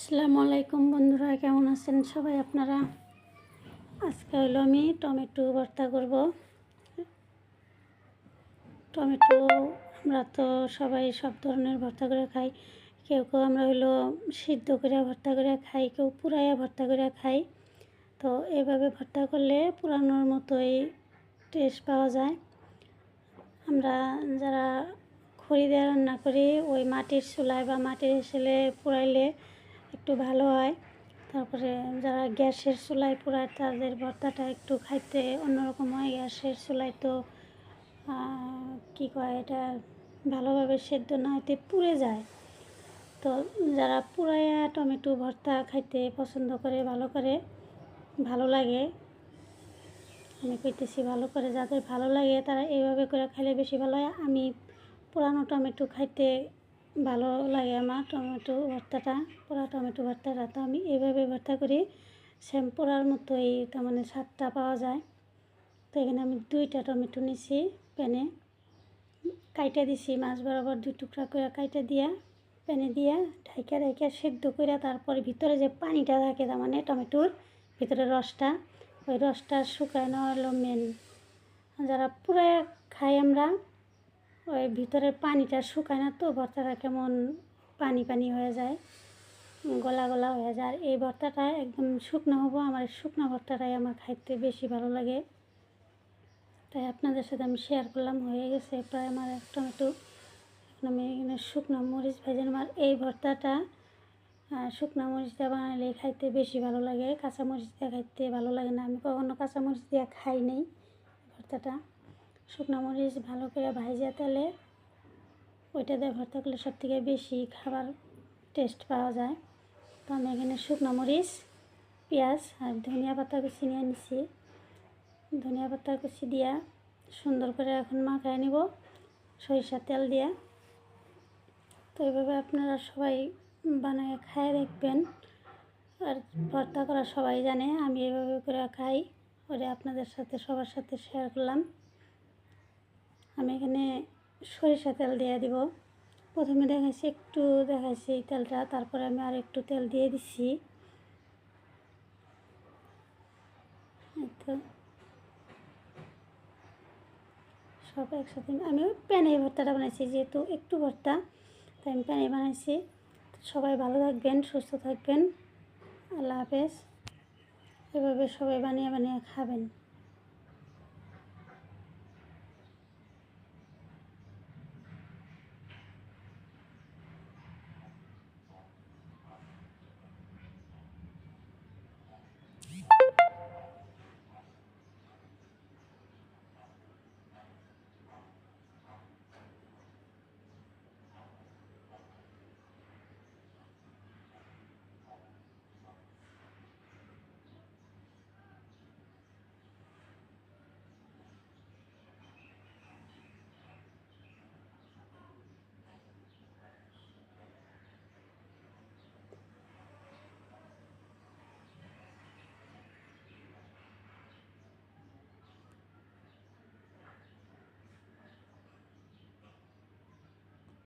আসসালামু আলাইকুম বন্ধুরা, কেমন আছেন সবাই আপনারা? আজকে হলো আমি টমেটো ভর্তা করব। টমেটো আমরা তো সবাই সব ধরনের ভর্তা করে খাই। কেউ কেউ আমরা হলো সিদ্ধ করে ভর্তা করে খাই, কেউ পুরাইয়া ভর্তা করে খাই। তো এভাবে ভর্তা করলে পুরানোর মতোই টেস্ট পাওয়া যায়। আমরা যারা খড়ি দিয়ে রান্না করি, ওই মাটির চুলায় বা মাটির হেসেলে পুরাইলে একটু ভালো হয়। তারপরে যারা গ্যাসের চুলায় পোড়ায় তাদের ভর্তাটা একটু খাইতে অন্যরকম হয়। গ্যাসের চুলায় তো কী কয়, এটা ভালোভাবে সেদ্ধ না হতে পুড়ে যায়। তো যারা পুরাইয়া টমেটো ভর্তা খাইতে পছন্দ করে, ভালো লাগে, আমি কইতেছি ভালো করে, যাদের ভালো লাগে তারা এইভাবে করে খাইলে বেশি ভালো হয়। আমি পুরানো টমেটো খাইতে ভালো লাগে, আমার টমেটো ভর্তাটা, পোড়া টমেটো ভর্তাটা। তো আমি এইভাবে ভর্তা করি, সেম পোড়ার মতোই তার মানে স্বাদটা পাওয়া যায়। তো এখানে আমি 2টা টমেটো নিছি, প্যানে কাইটা দিছি, মাছ বরাবর 2 টুকরা করে কাইটা দিয়া প্যানে দিয়া ঢাইকা সেদ্ধ করে, তারপরে ভিতরে যে পানিটা থাকে, তার মানে টমেটোর ভিতরে রসটা, ওই রসটা শুকানো হলো মেন। যারা পুরাই খাই আমরা, ওই ভিতরের পানিটা শুকায় না, তো ভর্তাটা কেমন পানি পানি হয়ে যায়, গলা গলা হয়ে যায়। আর এই ভর্তাটা একদম শুকনো হবো, আমার শুকনো ভর্তাটাই আমার খাইতে বেশি ভালো লাগে, তাই আপনাদের সাথে আমি শেয়ার করলাম। হয়ে গেছে প্রায় আমার এক টমেটো। এখন আমি এখানে শুকনো মরিচ ভেজে নেব। আর এই ভর্তাটা শুকনো মরিচ দিয়ে বানালে খাইতে বেশি ভালো লাগে, কাঁচা মরিচ দিয়ে খাইতে ভালো লাগে না। আমি কখনো কাঁচা মরিচ দিয়ে খাই নেই ভর্তাটা। শুকনো মরিচ ভালো করে ভাজা তেলে ওইটা দিয়ে ভর্তা করলে সবথেকে বেশি খাবার টেস্ট পাওয়া যায়। তো আমি এখানে শুকনো মরিচ, পেঁয়াজ আর ধনিয়া পাতা কুচি নিয়ে নিছি। ধনিয়া পাতা কুচি দিয়া সুন্দর করে এখন মাখায় নিব সরিষার তেল দিয়া। তো এইভাবে আপনারা সবাই বানায় খায় দেখবেন। আর ভর্তা করা সবাই জানে, আমি এভাবে করে খাই, ওটা আপনাদের সাথে সবার সাথে শেয়ার করলাম। আমি এখানে সরিষা তেল দিয়ে দিব। প্রথমে একটু দেখাইছি তেলটা, তারপরে আমি আর একটু তেল দিয়ে দিচ্ছি। তো সব একসাথে আমি প্যানে ভর্তাটা বানাইছি, যেহেতু একটু ভর্তা তাই আমি প্যানে বানাইছি। সবাই ভালো থাকবেন, সুস্থ থাকবেন, আল্লাহ হাফেজ। এভাবে সবাই বানিয়ে খাবেন।